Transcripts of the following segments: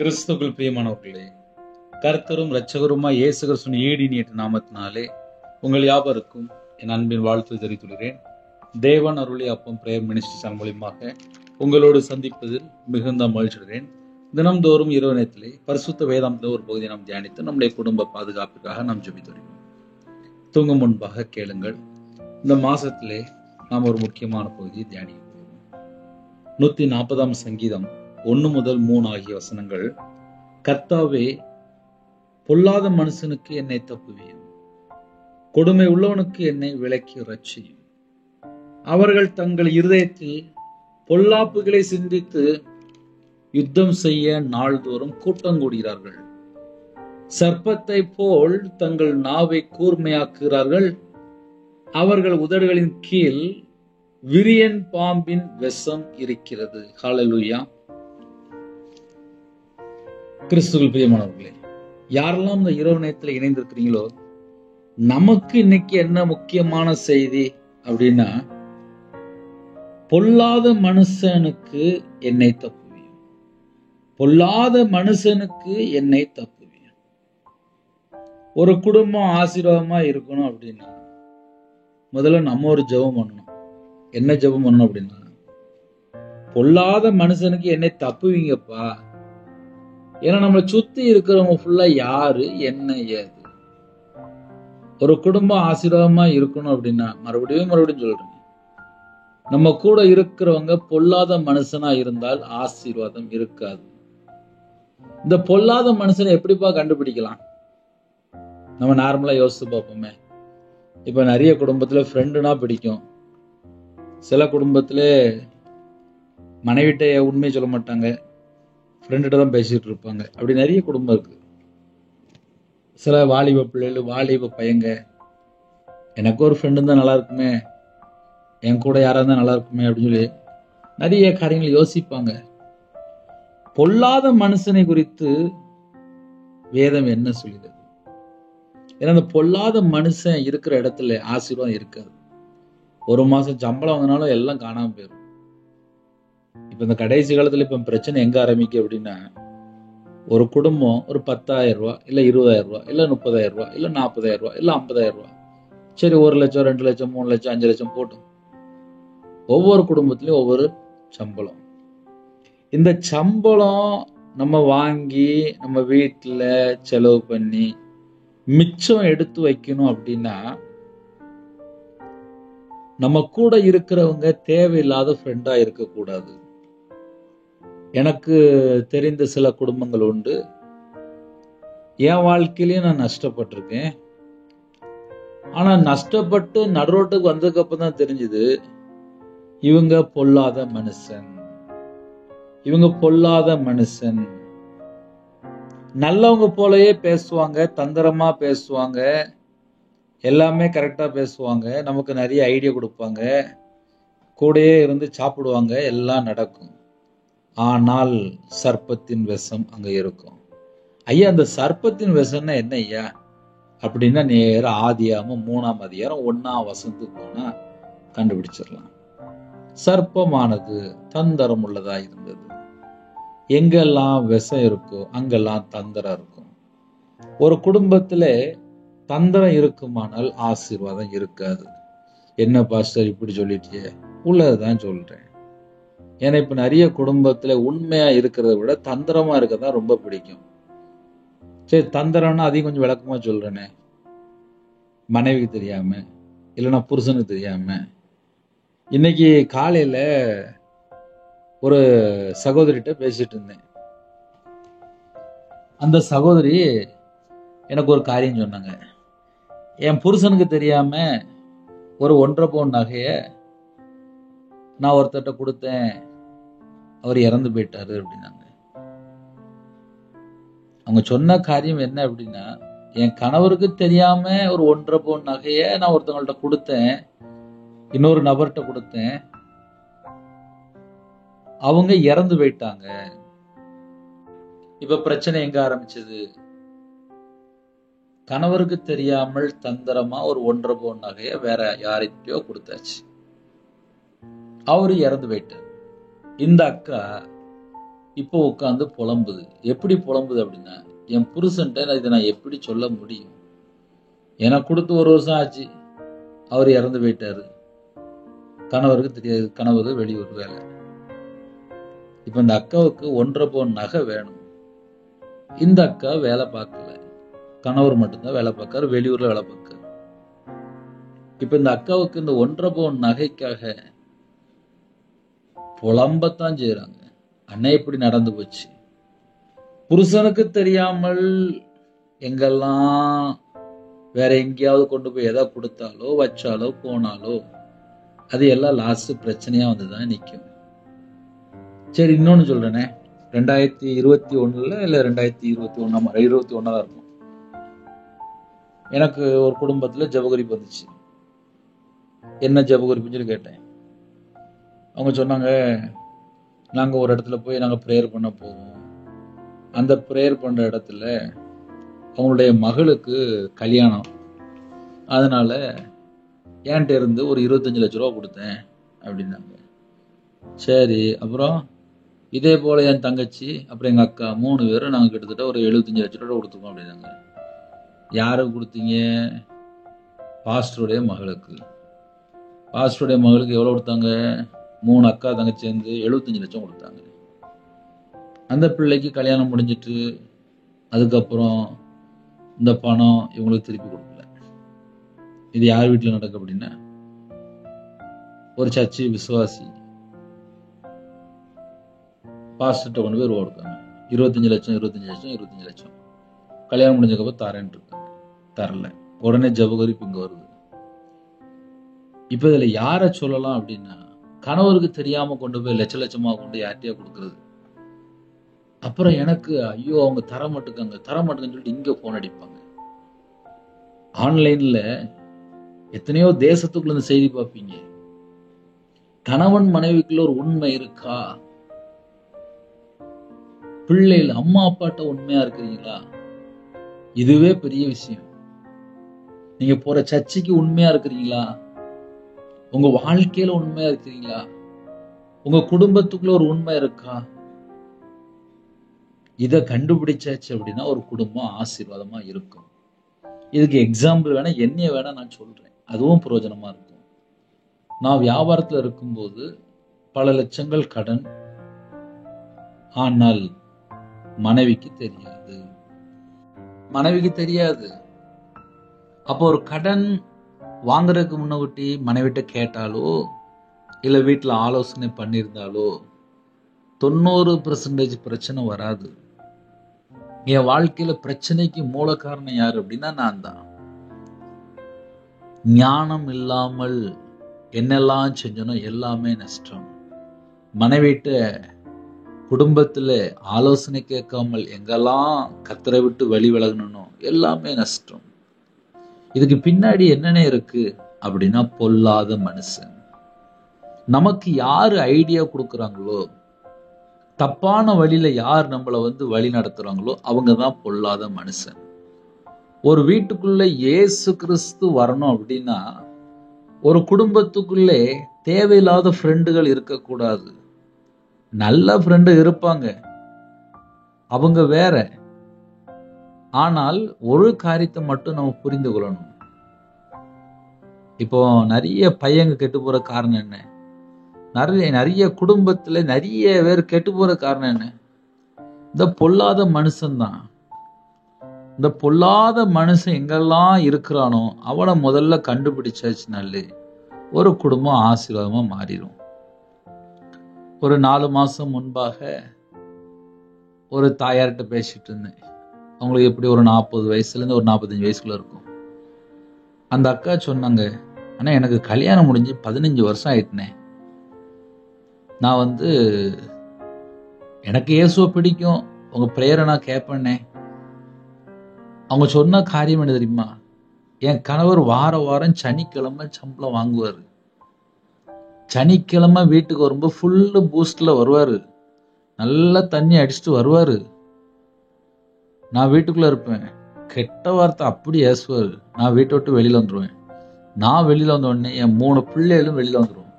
கிறிஸ்துவுக்குள் பிரியமானவர்களே, கர்த்தரும் இரட்சகருமாய் இயேசு கிறிஸ்துவின் ஈடினியற்ற நாமத்தினாலே உங்கள் யாவருக்கும் என் அன்பின் வாழ்த்து தெரிவித்துள்ளேன். தேவன் அருளிய அப்பம் பிரேயர் மினிஸ்ட்ரி மூலியமாக உங்களோடு சந்திப்பதில் மிகுந்த மகிழ்ச்சியுடன் தினம்தோறும் இரவு நேரத்திலே பரிசுத்த வேதாந்தத்தில் ஒரு பகுதியை நாம் தியானித்து நம்முடைய குடும்ப பாதுகாப்புக்காக நாம் ஜெபித்து வருகிறோம். தூங்கும் முன்பாக கேளுங்கள். இந்த மாசத்திலே நாம் ஒரு முக்கியமான பகுதியை தியானிக்கிறோம். 140 சங்கீதம் 1 முதல் 3 ஆகிய வசனங்கள். கர்த்தாவே, பொல்லாத மனுஷனுக்கு என்னை தப்புவியும், கொடுமை உள்ளவனுக்கு என்னை விலக்கி ரட்சியும். அவர்கள் தங்கள் இருதயத்தில் பொல்லாப்புகளை சிந்தித்து யுத்தம் செய்ய நாள்தோறும் கூட்டங்கூடுகிறார்கள். சர்ப்பத்தை போல் தங்கள் நாவை கூர்மையாக்குகிறார்கள். அவர்கள் உதடுகளின் கீழ் விரியன் பாம்பின் விஷம் இருக்கிறது. ஹல்லேலூயா. கிறிஸ்துவுக்குள் பிரியமானவர்களே, யாரெல்லாம் இந்த இரவு நேரத்தில் இணைந்திருக்கிறீங்களோ, நமக்கு இன்னைக்கு என்ன முக்கியமான செய்தி அப்படின்னா, பொல்லாத மனுஷனுக்கு என்னை தப்புவியும், பொல்லாத மனுஷனுக்கு என்னை தப்புவியும். ஒரு குடும்பம் ஆசீர்வாதமா இருக்கணும் அப்படின்னா முதல்ல நம்ம ஒரு ஜெபம் பண்ணணும். என்ன ஜெபம் பண்ணணும் அப்படின்னா, பொல்லாத மனுஷனுக்கு என்னை தப்புவீங்கப்பா. ஏன்னா நம்மளை சுத்தி இருக்கிறவங்க ஃபுல்லா யாரு, என்ன, ஏது. ஒரு குடும்பம் ஆசீர்வாதமா இருக்கணும் அப்படின்னா மறுபடியும் சொல்றேன், நம்ம கூட இருக்கிறவங்க பொல்லாத மனுஷனா இருந்தால் ஆசீர்வாதம் இருக்காது. இந்த பொல்லாத மனுஷனை எப்படிப்பா கண்டுபிடிக்கலாம்? நம்ம நார்மலா யோசிச்சு பார்ப்போமே. இப்ப நிறைய குடும்பத்துல ஃப்ரெண்டுனா பிடிக்கும், சில குடும்பத்துல மனைவிட்ட உண்மையை சொல்ல மாட்டாங்க, ஃப்ரெண்ட தான் பேசிட்டு இருப்பாங்க. அப்படி நிறைய குடும்பம் இருக்கு. சில வாலிப பிள்ளைகள், வாலிப பையங்க, எனக்கு ஒரு ஃப்ரெண்டு தான் நல்லா இருக்குமே, என் கூட யாரா இருந்தா நல்லா இருக்குமே அப்படின்னு சொல்லி நிறைய காரியங்கள் யோசிப்பாங்க. பொல்லாத மனுஷனை குறித்து வேதம் என்ன சொல்லுது? ஏன்னா அந்த பொல்லாத மனுஷன் இருக்கிற இடத்துல ஆசீர்வாதம் இருக்காது. ஒரு மாசம் சம்பளம் வந்தனாலும் எல்லாம் காணாம போயிடும். இப்ப இந்த கடைசி காலத்துல இப்ப பிரச்சனை எங்க ஆரம்பிக்கு அப்படின்னா, ஒரு குடும்பம் ஒரு 10,000 ரூபாய் இல்ல 20,000 ரூபாய் இல்ல 30,000 ரூபாய் இல்ல 40,000 ரூபாய் இல்ல 50,000 ரூபாய், சரி 1 லட்சம் 2 லட்சம் 3 லட்சம் 5 லட்சம் போட்டும். ஒவ்வொரு குடும்பத்திலயும் ஒவ்வொரு சம்பளம். இந்த சம்பளம் நம்ம வாங்கி நம்ம வீட்டுல செலவு பண்ணி மிச்சம் எடுத்து வைக்கணும் அப்படின்னா, நம்ம கூட இருக்கிறவங்க தேவையில்லாத ஃப்ரெண்டா இருக்கக்கூடாது. எனக்கு தெரிந்த சில குடும்பங்கள் உண்டு. என் வாழ்க்கையிலயும் நான் நஷ்டப்பட்டிருக்கேன். ஆனா நஷ்டப்பட்டு நடுரோட்டுக்கு வந்ததுக்கு அப்புறம் தான் தெரிஞ்சது, இவங்க பொல்லாத மனுஷன், இவங்க பொல்லாத மனுஷன். நல்லவங்க போலயே பேசுவாங்க, தந்திரமா பேசுவாங்க, எல்லாமே கரெக்டா பேசுவாங்க, நமக்கு நிறைய ஐடியா கொடுப்பாங்க, கூடயே இருந்து சாப்பிடுவாங்க, எல்லாம் நடக்கும். ஆனால் சர்ப்பத்தின் விஷம் அங்க இருக்கும். ஐயா, அந்த சர்ப்பத்தின் விஷம்னா என்ன ஐயா அப்படின்னா, நேர ஆதியாகமம் 3ஆம் அதிகாரம் 1ஆம் வசனத்துக்கு போனா கண்டுபிடிச்சிடலாம். சர்ப்பமானது தந்திரம் உள்ளதா இருந்தது. எங்கெல்லாம் விஷம் இருக்கோ அங்கெல்லாம் தந்திரம் இருக்கும். ஒரு குடும்பத்துல தந்திரம் இருக்குமானால் ஆசீர்வாதம் இருக்காது. என்ன பாஸ்டர் இப்படி சொல்லிட்டியே? உள்ளதுதான் சொல்றேன். ஏன்னா இப்ப நிறைய குடும்பத்துல உண்மையா இருக்கிறத விட தந்திரமா இருக்கதான் ரொம்ப பிடிக்கும். சரி, தந்திரம்னா அதையும் கொஞ்சம் விளக்கமா சொல்றேனே. மனைவிக்கு தெரியாம, இல்லைன்னா புருஷனுக்கு தெரியாம. இன்னைக்கு காலையில ஒரு சகோதரிட்ட பேசிட்டு இருந்தேன். அந்த சகோதரி எனக்கு ஒரு காரியம் சொன்னாங்க. என் புருஷனுக்கு தெரியாம ஒரு 1.5 பவுன் நகைய நான் ஒருத்தட்ட கொடுத்தேன், அவர் இறந்து போயிட்டாரு அப்படின்னாங்க. அவங்க சொன்ன காரியம் என்ன அப்படின்னா, என் கணவருக்கு தெரியாம ஒரு 1.5 பவுன் நகைய நான் ஒருத்தவங்கள்ட்ட கொடுத்தேன், இன்னொரு நபர்கிட்ட கொடுத்தேன், அவங்க இறந்து போயிட்டாங்க. இப்ப பிரச்சனை எங்க ஆரம்பிச்சது? கணவருக்கு தெரியாமல் தந்திரமா ஒரு 1.5 பவுன் நகைய வேற யார்கிட்டயோ கொடுத்தாச்சு, அவரு இறந்து போயிட்டார். இந்த அக்கா இப்போ உட்காந்து புலம்புது. எப்படி புலம்புது அப்படின்னா, என் புருஷன்ட்ட இதை நான் எப்படி சொல்ல முடியும்? எனக்கு கொடுத்து 1 வருஷம் ஆச்சு, அவர் இறந்து போயிட்டாரு. கணவருக்கு தெரியாது, கணவர் வெளியூர் வேலை. இப்ப இந்த அக்காவுக்கு 1.5 பவுன் நகை வேணும். இந்த அக்கா வேலை பார்க்கல, கணவர் மட்டும்தான் வேலை பார்க்காரு, வெளியூர்ல வேலை பார்க்காரு. இப்ப இந்த அக்காவுக்கு இந்த 1.5 பவுன் நகைக்காக புலம்பத்தான் செய்யறாங்க. அண்ணே இப்படி நடந்து போச்சு. புருஷனுக்கு தெரியாமல் எங்கெல்லாம் வேற எங்கேயாவது கொண்டு போய் எதை கொடுத்தாலோ வச்சாலோ போனாலோ அது எல்லாம் லாஸ்ட் பிரச்சனையா வந்துதான் நிற்கும். சரி, இன்னொன்னு சொல்றேனே, 2021 இல்ல 2021 தான் இருக்கும். எனக்கு ஒரு குடும்பத்துல ஜெபகுறிப்பு வந்துச்சு. என்ன ஜெபகுறிப்புன்னு சொல்லி கேட்டேன். அவங்க சொன்னாங்க, நாங்க ஒரு இடத்துல போய் நாங்க ப்ரேயர் பண்ண போவோம். அந்த ப்ரேயர் பண்ற இடத்துல அவங்களுடைய மகளுக்கு கல்யாணம், அதனால என்கிட்ட இருந்து ஒரு 25 லட்ச ரூபா கொடுத்தேன் அப்படின்னாங்க. சரி, அப்புறம் இதே போல என் தங்கச்சி அப்புறம் எங்க அக்கா 3 பேரும் நாங்க கிட்டத்தட்ட ஒரு 75 லட்ச ரூபா கொடுத்துருக்கோம் அப்படின்னாங்க. யாருக்கு கொடுத்தீங்க? பாஸ்டருடைய மகளுக்கு. பாஸ்டருடைய மகளுக்கு எவ்வளவு கொடுத்தாங்க? 3 அக்கா தங்கச்சி சேர்ந்து 75 லட்சம் கொடுத்தாங்க. அந்த பிள்ளைக்கு கல்யாணம் முடிஞ்சிட்டு அதுக்கப்புறம் இந்த பணம் இவங்களுக்கு திருப்பி கொடுக்கல. இது யார் வீட்டில் நடக்கு அப்படின்னா, ஒரு சர்ச்சு விசுவாசி பாஸ்டர்கிட்ட கொண்டு போய் ரூபா கொடுத்தாங்க. 25 லட்சம். கல்யாணம் முடிஞ்சதுக்கப்புறம் தரேன் இருக்காங்க, தரல. உடனே ஜெபகுறிப்பு இங்க வருது. இப்ப இதுல யார சொல்லலாம் அப்படின்னா, கணவருக்கு தெரியாம கொண்டு போய் லட்சமா கொண்டு யார்ட்டையா கொடுக்கறது. அப்புறம் எனக்கு ஐயோ அவங்க தர மாட்டேங்கன்னு சொல்லிட்டு இங்க போன் அடிப்பாங்க. ஆன்லைன்ல எத்தனையோ தேசத்துக்குள்ள இந்த செய்தி பார்ப்பீங்க. கணவன் மனைவிக்குள்ள ஒரு உண்மை இருக்கா? பிள்ளைகள் அம்மா அப்பாட்ட உண்மையா இருக்கிறீங்களா? இதுவே பெரிய விஷயம். நீங்க போற சர்ச்சைக்கு உண்மையா இருக்கிறீங்களா? உங்க வாழ்க்கையில உண்மையா இருக்கிறீங்களா? உங்க குடும்பத்துக்குள்ள ஒரு உண்மை இருக்கா? இத கண்டுபிடிச்சாச்சு அப்படின்னா ஒரு குடும்பம் ஆசீர்வாதமா இருக்கும். இதுக்கு எக்ஸாம்பிள் வேணா என்னைய வேணா நான் சொல்றேன், அதுவும் பிரயோஜனமா இருக்கும். நான் வியாபாரத்துல இருக்கும்போது பல லட்சங்கள் கடன், ஆனால் மனைவிக்கு தெரியாது. அப்போ ஒரு கடன் வாங்குறதுக்கு முன்னாடி மனைவிட்ட கேட்டாலோ இல்ல வீட்டுல ஆலோசனை பண்ணியிருந்தாலோ 90% பிரச்சனை வராது. என் வாழ்க்கையில பிரச்சனைக்கு மூல காரணம் யாரு அப்படின்னா நான் தான். ஞானம் இல்லாமல் என்னெல்லாம் செஞ்சனோ எல்லாமே நஷ்டம். மனைவிட்ட குடும்பத்துல ஆலோசனை கேட்காமல் எங்கெல்லாம் கத்தரை விட்டு வழி விலகணும் எல்லாமே நஷ்டம். இதுக்கு பின்னாடி என்னென்ன இருக்கு அப்படின்னா, பொல்லாத மனுஷன். நமக்கு யாரு ஐடியா கொடுக்குறாங்களோ, தப்பான வழியில யார் நம்மளை வழி நடத்துறாங்களோ அவங்கதான் பொல்லாத மனுஷன். ஒரு வீட்டுக்குள்ள இயேசு கிறிஸ்து வரணும் அப்படின்னா ஒரு குடும்பத்துக்குள்ளே தேவையில்லாத ஃப்ரெண்டுகள் இருக்கக்கூடாது. நல்ல ஃப்ரெண்டு இருப்பாங்க, அவங்க வேற. ஆனால் ஒரு காரியத்தை மட்டும் நம்ம புரிந்து கொள்ளணும். இப்போ நிறைய பையங்க கெட்டு போற காரணம் என்ன? நிறைய குடும்பத்துல நிறைய பேர் கெட்டு போற காரணம் என்ன? இந்த பொல்லாத மனுஷன் தான். இந்த பொல்லாத மனுஷன் எங்கெல்லாம் இருக்கிறானோ அவனை முதல்ல கண்டுபிடிச்சாச்சுனாலே ஒரு குடும்பம் ஆசீர்வாதமா மாறிடும். ஒரு 4 மாசம் முன்பாக ஒரு தாயார்கிட்ட பேசிட்டு இருந்தேன். அவங்களுக்கு எப்படி ஒரு 40 வயசுலேருந்து ஒரு 45 வயசுக்குள்ள இருக்கும். அந்த அக்கா சொன்னாங்க, ஆனால் எனக்கு கல்யாணம் முடிஞ்சு 15 வருஷம் ஆயிட்டுனே. நான் எனக்கு இயேசுவை பிடிக்கும், உங்க பிரேயரை நான் கேட்பேன்னே. அவங்க சொன்ன காரியம் என்ன தெரியுமா? என் கணவர் வாரம் சனிக்கிழமை சம்பளம் வாங்குவாரு. சனிக்கிழமை வீட்டுக்கு வரும்போது ஃபுல்லு பூஸ்ட்ல வருவாரு, நல்லா தண்ணி அடிச்சுட்டு வருவாரு. நான் வீட்டுக்குள்ள இருப்பேன், கெட்ட வார்த்தை அப்படி ஏசுவாரு. நான் வீட்டை விட்டு வெளியில வந்துருவேன். நான் வெளியில வந்த உடனே என் 3 பிள்ளைகளும் வெளியில வந்துருவோம்.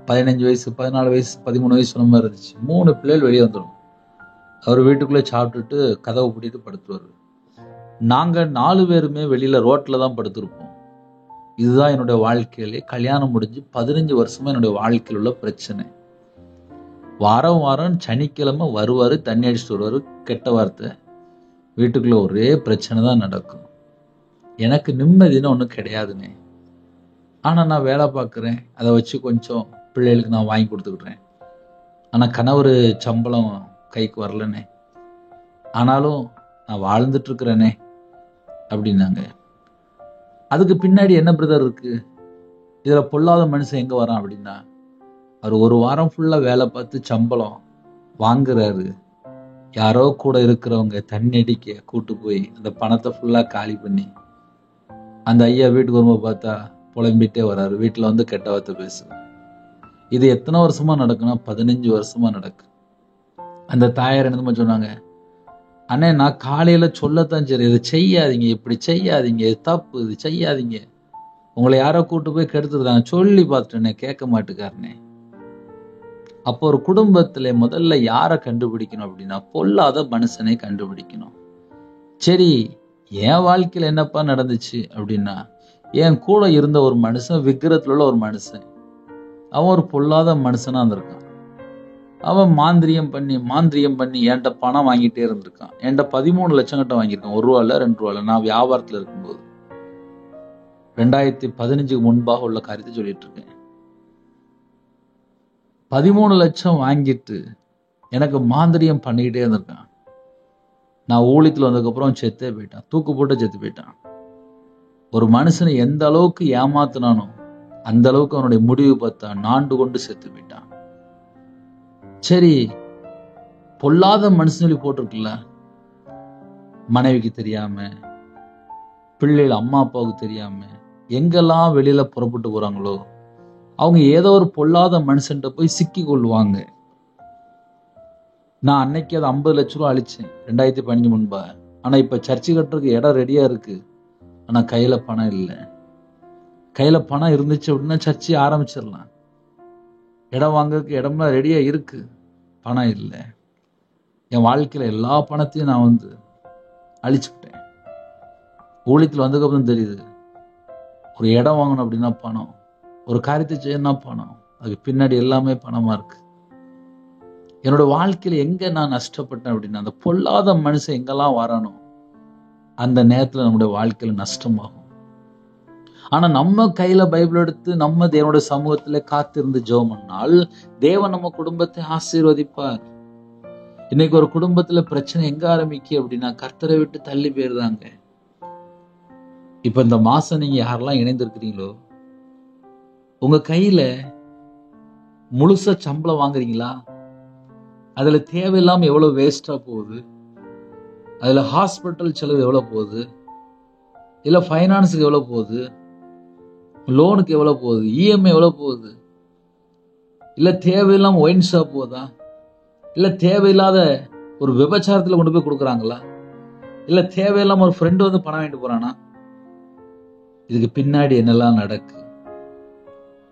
15 வயசு 14 வயசு 13 வயசு சொன்ன மாதிரி இருந்துச்சு. 3 பிள்ளைகள் வெளியே வந்துடும். அவர் வீட்டுக்குள்ளே சாப்பிட்டுட்டு கதவை பூட்டிட்டு படுத்துருவாரு. நாங்க 4 பேருமே வெளியில ரோட்ல தான் படுத்திருப்போம். இதுதான் என்னுடைய வாழ்க்கையிலே கல்யாணம் முடிஞ்சு 15 வருஷமா என்னுடைய வாழ்க்கையில் உள்ள பிரச்சனை. வாரம் சனிக்கிழமை வருவாரு, தண்ணி அடிச்சுட்டு வருவாரு. கெட்ட வார்த்தை, வீட்டுக்குள்ள ஒரே பிரச்சனை தான் நடக்கும். எனக்கு நிம்மதின்னு ஒன்றும் கிடையாதுண்ணே. ஆனா நான் வேலை பார்க்குறேன், அதை வச்சு கொஞ்சம் பிள்ளைகளுக்கு நான் வாங்கி கொடுத்துக்கிட்டேன். ஆனா கணவர் சம்பளம் கைக்கு வரலண்ணே, ஆனாலும் நான் வாழ்ந்துட்டு இருக்கிறேனே அப்படின்னாங்க. அதுக்கு பின்னாடி என்ன பிரதர் இருக்கு? இதுல பொல்லாத மனுஷன் எங்க வரான் அப்படின்னா, அவர் ஒரு வாரம் ஃபுல்லா வேலை பார்த்து சம்பளம் வாங்குறாரு. யாரோ கூட இருக்கிறவங்க தண்ணி அடிக்க கூட்டு போய் அந்த பணத்தை ஃபுல்லா காலி பண்ணி, அந்த ஐயா வீட்டுக்கு வரும்போது பார்த்தா புலம்பிட்டே வர்றாரு. வீட்டுல வந்து கெட்ட வார்த்தை பேசுறாரு. இது எத்தனை வருஷமா நடக்குன்னா 15 வருஷமா நடக்கு. அந்த தாயார் என்னதுமா சொன்னாங்க, அண்ணே நான் காலையில சொல்லத்தான் சரி, இதை செய்யாதீங்க, இப்படி செய்யாதீங்க, இது தப்பு, இது செய்யாதீங்க, உங்களை யாரோ கூட்டு போய் கெடுத்துருந்தாங்க, சொல்லி பார்த்துட்டேனே, கேட்க மாட்டுக்காருனே. அப்போ ஒரு குடும்பத்துல முதல்ல யாரை கண்டுபிடிக்கணும் அப்படின்னா, பொல்லாத மனுஷனை கண்டுபிடிக்கணும். சரி, என் வாழ்க்கையில என்னப்பா நடந்துச்சு அப்படின்னா, என் கூட இருந்த ஒரு மனுஷன், விக்கிரத்துல உள்ள ஒரு மனுஷன், அவன் ஒரு பொல்லாத மனுஷனா இருந்திருக்கான். அவன் மாந்திரியம் பண்ணி என்கிட்ட பணம் வாங்கிட்டே இருந்திருக்கான். என்கிட்ட 13 லட்சம் கிட்ட வாங்கியிருக்கான். 1 ரூபா இல்ல 2 ரூபா இல்ல. நான் வியாபாரத்துல இருக்கும்போது 2015 முன்பாக உள்ள காரியத்தை சொல்லிட்டு இருக்கேன். 13 லட்சம் வாங்கிட்டு எனக்கு மாந்திரியம் பண்ணிக்கிட்டே இருந்திருக்கான். நான் ஊழியத்துல வந்ததுக்கப்புறம் செத்தே போயிட்டான், தூக்கு போட்டு செத்து போயிட்டான். ஒரு மனுஷனை எந்த அளவுக்கு ஏமாத்தினானோ அந்த அளவுக்கு அவனுடைய முடிவு பார்த்தா நாண்டு கொண்டு செத்து போயிட்டான். சரி, பொல்லாத மனுஷன் சொல்லி போட்டிருக்குல்ல, மனைவிக்கு தெரியாம, பிள்ளைகள் அம்மா அப்பாவுக்கு தெரியாம எங்கெல்லாம் வெளியில புறப்பட்டு போறாங்களோ அவங்க ஏதோ ஒரு பொல்லாத மனுஷன்ட்ட போய் சிக்கி கொள்வாங்க. நான் அன்னைக்கு அதை 50 லட்சம் ரூபா அழிச்சேன் 2015 முன்பா. ஆனா இப்ப சர்ச்சு கட்டுறதுக்கு இடம் ரெடியா இருக்கு, ஆனா கையில பணம் இல்லை. கையில பணம் இருந்துச்சு அப்படின்னா சர்ச்சை ஆரம்பிச்சிடலாம். இடம் வாங்கறதுக்கு இடம்லாம் ரெடியா இருக்கு, பணம் இல்லை. என் வாழ்க்கையில எல்லா பணத்தையும் நான் அழிச்சுக்கிட்டேன். ஊழியத்தில் வந்ததுக்கப்புறம் தெரியுது, ஒரு இடம் வாங்கணும் அப்படின்னா பணம், ஒரு காரியத்தை செய்யணும்னா பணம், அதுக்கு பின்னாடி எல்லாமே பணமா இருக்கு. என்னோட வாழ்க்கையில எங்க நான் நஷ்டப்பட்டேன் அப்படின்னா, அந்த பொல்லாத மனுஷன் எங்கெல்லாம் வரணும் அந்த நேரத்துல நம்முடைய வாழ்க்கையில நஷ்டமாகும். ஆனா நம்ம கையில பைபிள் எடுத்து நம்ம தேவனுடைய சமூகத்துல காத்திருந்து ஜெபம் பண்ணால் தேவன் நம்ம குடும்பத்தை ஆசீர்வதிப்பார். இன்னைக்கு ஒரு குடும்பத்துல பிரச்சனை எங்க ஆரம்பிக்கு அப்படின்னா, கர்த்தரை விட்டு தள்ளி போயிருந்தாங்க. இப்ப இந்த மாசம் நீங்க யாரெல்லாம் இணைந்திருக்கிறீங்களோ, உங்க கையில முழுசா சம்பளம் வாங்குறீங்களா? அதுல தேவையில்லாம எவ்வளவு வேஸ்டா போகுது, அதுல ஹாஸ்பிட்டல் செலவு எவ்வளவு போகுது, இல்ல பைனான்ஸுக்கு எவ்வளவு போகுது, லோனுக்கு எவ்வளவு போகுது, இஎம்ஐ எவ்வளவு போகுது, இல்ல தேவையில்லாம ஒயின் ஷாப் போகுதா, இல்ல தேவையில்லாத ஒரு விபச்சாரத்துல கொண்டு போய் கொடுக்குறாங்களா, இல்ல தேவையில்லாம ஒரு ஃப்ரெண்டு பணம் வாங்கிட்டு போறானா? இதுக்கு பின்னாடி என்னெல்லாம் நடக்கு?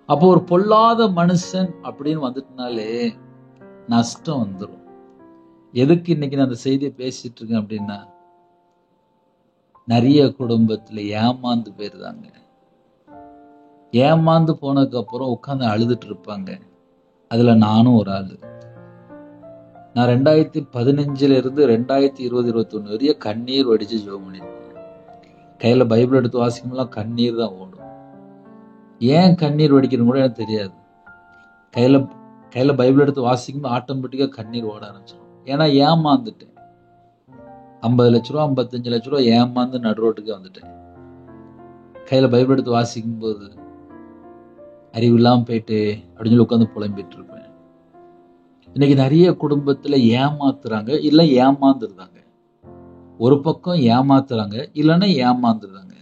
அப்போ ஒரு பொல்லாத மனுஷன் அப்படின்னு வந்துட்டுனாலே நஷ்டம் வந்துடும். எதுக்கு இன்னைக்கு நான் அந்த செய்தியை பேசிட்டு இருக்கேன் அப்படின்னா, நிறைய குடும்பத்துல ஏமாந்து போயிருந்தாங்க. ஏமாந்து போனதுக்கு அப்புறம் உட்கார்ந்து அழுதுட்டு இருப்பாங்க. அதுல நானும் ஒரு ஆளு. நான் 2015 இருந்து 2020-21 வரைய கண்ணீர் வடிச்சு ஜெபம் பண்ணிருக்கேன். கையில பைபிள் எடுத்து வாசிக்கும்போது கண்ணீர் தான் ஓடும். ஏன் கண்ணீர் வடிக்கணும் கூட எனக்கு தெரியாது. கையில பைபிள் எடுத்து வாசிக்கும்போது ஆட்டோமேட்டிக்கா கண்ணீர் ஓட ஆரம்பிச்சிடும். ஏன்னா ஏமாந்துட்டேன். 50 லட்ச ரூபா 55 லட்ச ரூபா ஏமாந்து நடுரோட்டுக்கு வந்துட்டேன். கையில பைபிள் எடுத்து வாசிக்கும் போது அறிவு இல்லாம போயிட்டு அப்படின்னு சொல்லி உட்காந்து புலம்பிட்டு இருப்பேன். இன்னைக்கு நிறைய குடும்பத்துல ஏமாத்துறாங்க, இல்ல ஏமாந்துருந்தாங்க. ஒரு பக்கம் ஏமாத்துறாங்க, இல்லைன்னா ஏமாந்துருந்தாங்க.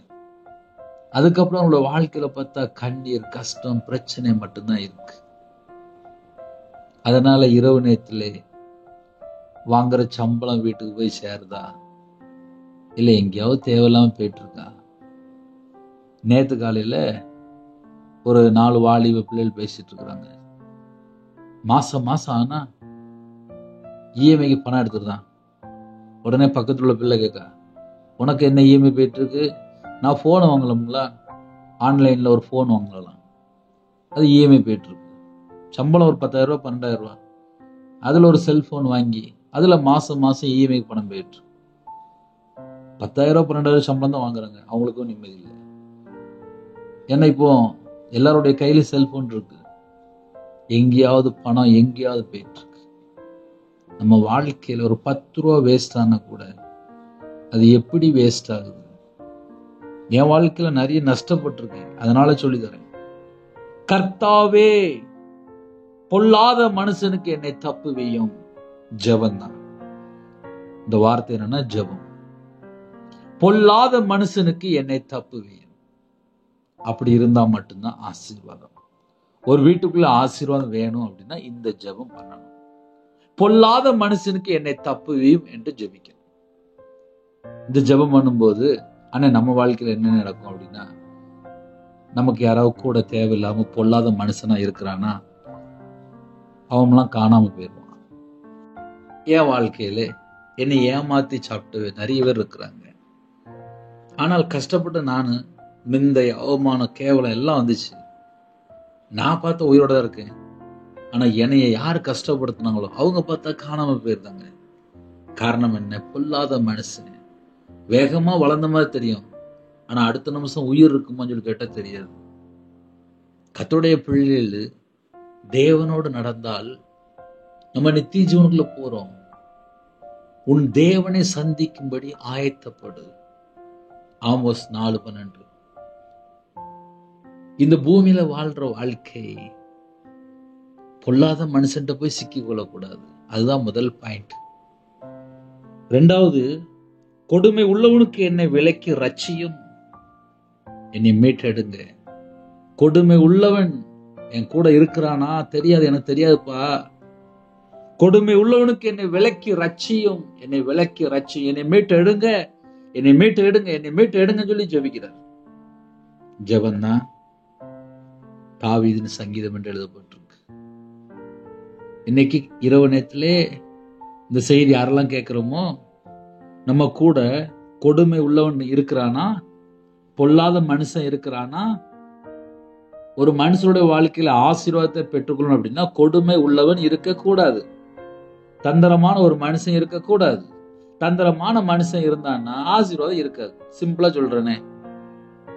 அதுக்கப்புறம் அவங்களோட வாழ்க்கையில பார்த்தா கண்ணீர், கஷ்டம், பிரச்சனை மட்டும்தான் இருக்கு. அதனால இரவு நேரத்திலே வாங்குற சம்பளம் வீட்டுக்கு போய் சேருதா, இல்ல எங்கேயாவது தேவையில்லாம போயிட்டு இருக்கா? நேத்து காலையில ஒரு 4 வாலிப பிள்ளைகள் பேசிட்டு இருக்கிறாங்க. மாசம் ஆனா இஎம்ஐக்கு பணம் எடுத்துருதான். உடனே பக்கத்துல உள்ள பிள்ளை கேட்க, உனக்கு என்ன இஎம்ஐ போயிட்டு இருக்கு? நான் போன் வாங்கலாம்ல, ஆன்லைன்ல ஒரு போன் வாங்கலாம், அது இஎம்ஐ போயிட்டு இருக்கு. சம்பளம் ஒரு 10,000 ரூபாய் 12,000 ரூபாய், அதுல ஒரு செல்போன் வாங்கி அதுல மாசம் இஎம்ஐக்கு பணம் போயிட்டு 10,000 ரூபாய் 12,000 சம்பளம் தான் வாங்குறாங்க. அவங்களுக்கும் நிம்மதி இல்லை. ஏன்னா இப்போ எல்லாருடைய கையில செல்போன் இருக்கு, எங்கேயாவது பணம் எங்கேயாவது போயிட்டு இருக்கு. நம்ம வாழ்க்கையில ஒரு 10 ரூபா வேஸ்ட் ஆனா கூட அது எப்படி வேஸ்ட் ஆகுது? என் வாழ்க்கையில நிறைய நஷ்டப்பட்டிருக்கேன். அதனால சொல்லி தரேன், கர்த்தாவே பொல்லாத மனுஷனுக்கு என்னை தப்புவியும். ஜெபம் தான் இந்த வார்த்தை. என்னன்னா ஜெபம். பொல்லாத மனுஷனுக்கு என்னை தப்புவியும். அப்படி இருந்தா மட்டும்தான் ஆசீர்வாதம். ஒரு வீட்டுக்குள்ள ஆசீர்வாதம் வேணும் அப்படின்னா இந்த ஜெபம் பண்ணணும். பொல்லாத மனுஷனுக்கு என்னை தப்புவியும் என்று ஜெபிக்கணும். இந்த ஜெபம் பண்ணும்போது ஆனா நம்ம வாழ்க்கையில என்ன நடக்கும் அப்படின்னா, நமக்கு யாராவது கூட தேவையில்லாம பொல்லாத மனுஷனா இருக்கிறானா அவன்லாம் காணாம போயிடுவான். என் வாழ்க்கையில என்னை ஏமாத்தி சாப்பிட்டு நிறைய பேர் இருக்கிறாங்க. ஆனால் கஷ்டப்பட்டு நானு நிந்தை, அவமானம், கேவலம் எல்லாம் வந்துச்சு. நான் பார்த்த உயிரோட தான் இருக்கேன். ஆனா என்னைய யாரு கஷ்டப்படுத்தினாங்களோ அவங்க பார்த்தா காணாம போயிருந்தாங்க. காரணம் என்ன? பொல்லாத மனுஷன். வேகமா வளர்ந்த மாதிரி தெரியும், ஆனா அடுத்த நிமிஷம் உயிர் இருக்குமான்னு சொல்லி கேட்டா தெரியாது. கர்த்தருடைய பிள்ளைகள் தேவனோடு நடந்தால் நம்ம நித்திய ஜீவனுக்குள்ள போறோம். உன் தேவனை சந்திக்கும்படி ஆயத்தப்படு. ஆமோஸ் 4:12. இந்த பூமியில வாழ்ற வாழ்க்கை பொல்லாத மனுஷன்ட்ட போய் சிக்கிக் கொள்ளக்கூடாது. அதுதான் முதல் பாயிண்ட். இரண்டாவது, கொடுமை உள்ளவனுக்கு என்னை விலக்கி ரட்சியும், என்னை மீட்டெடுங்க. கொடுமை உள்ளவன் என் கூட இருக்கிறானா தெரியாது, எனக்கு தெரியாதுப்பா. கொடுமை உள்ளவனுக்கு என்னை விலக்கி ரட்சியும், என்னை விலக்கி ரட்சியும், என்னை மீட்டு எடுங்க, என்னை மீட்டு எடுங்க, என்னை மீட்டு எடுங்க சொல்லி ஜெபிக்கிறார். ஜெபந்தான் தாவீதின் சங்கீதம் என்று எழுதப்பட்டிருக்கு. இன்னைக்கு இரவு நேரத்திலே இந்த செய்தி யாரெல்லாம் கேட்கிறோமோ, நம்ம கூட கொடுமை உள்ளவன் இருக்கிறானா, பொல்லாத மனுஷன் இருக்கிறானா? ஒரு மனுஷனுடைய வாழ்க்கையில ஆசீர்வாதத்தை பெற்றுக்கொள்ளணும் அப்படின்னா கொடுமை உள்ளவன் இருக்கக்கூடாது. தந்திரமான ஒரு மனுஷன் இருக்கக்கூடாது. தந்திரமான மனுஷன் இருந்தான்னா ஆசீர்வாதம் இருக்காது. சிம்பிளா சொல்றேனே,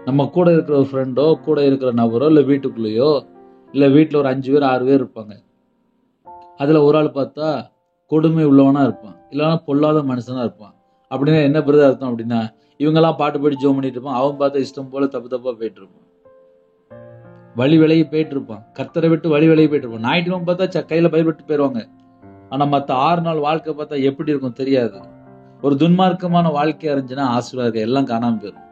நம்ம கூட இருக்கிற ஒரு ஃப்ரெண்டோ, கூட இருக்கிற நபரோ, இல்ல வீட்டுக்குள்ளேயோ, இல்ல வீட்டுல ஒரு 5 பேர் 6 பேர் இருப்பாங்க. அதுல ஒரு ஆள் பார்த்தா கொடுமை உள்ளவனா இருப்பான், இல்லைன்னா பொல்லாத மனுஷனா இருப்பான். அப்படின்னா என்ன பிறகு அர்த்தம் அப்படின்னா, இவங்கெல்லாம் பாட்டு பாடி ஜோம் பண்ணிட்டு இருப்பான், அவன் பார்த்தா இஷ்டம் போல தப்பு தப்பா போயிட்டு இருப்பான், வழி விலகி போயிட்டு இருப்பான், கர்த்தரை விட்டு வழி விலகி போயிட்டு இருப்பான். ஞாயிற்றுக்கிழமை பார்த்தா கையில பயிர் விட்டு போயிடுவாங்க. ஆனா மத்த 6 நாள் வாழ்க்கை பார்த்தா எப்படி இருக்கும் தெரியாது. ஒரு துன்மார்க்கமான வாழ்க்கையா இருந்துச்சுன்னா ஆசீர்வாதம் எல்லாம் காணாம போயிடும்.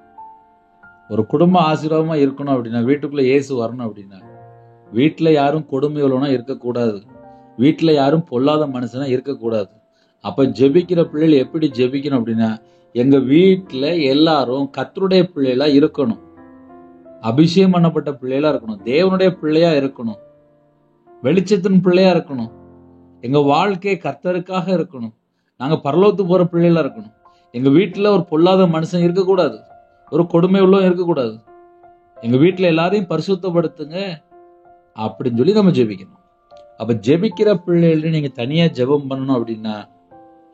ஒரு குடும்பம் ஆசீர்வாதமா இருக்கணும் அப்படின்னா, வீட்டுக்குள்ள இயேசு வரணும் அப்படின்னா, வீட்டுல யாரும் கொடுமை உள்ளவனா இருக்கக்கூடாது, வீட்டுல யாரும் பொல்லாத மனுஷனா இருக்கக்கூடாது. அப்ப ஜெபிக்கிற பிள்ளைகள் எப்படி ஜெபிக்கணும் அப்படின்னா, எங்க வீட்டுல எல்லாரும் கர்த்தருடைய பிள்ளைகளா இருக்கணும், அபிஷேகம் பண்ணப்பட்ட பிள்ளைகளா இருக்கணும், தேவனுடைய பிள்ளையா இருக்கணும், வெளிச்சத்தின் பிள்ளையா இருக்கணும், எங்க வாழ்க்கை கர்த்தருக்காக இருக்கணும், நாங்க பரலோகத்துக்கு போற பிள்ளைகளா இருக்கணும். எங்க வீட்டுல ஒரு பொல்லாத மனுஷன் இருக்கக்கூடாது, ஒரு கொடுமை உள்ளவன் இருக்கக்கூடாது. எங்க வீட்டுல எல்லாரையும் பரிசுத்தப்படுத்துங்க அப்படின்னு சொல்லி நம்ம ஜெபிக்கணும். அப்ப ஜெபிக்கிற பிள்ளைகள் நீங்க தனியா ஜெபம் பண்ணணும் அப்படின்னா,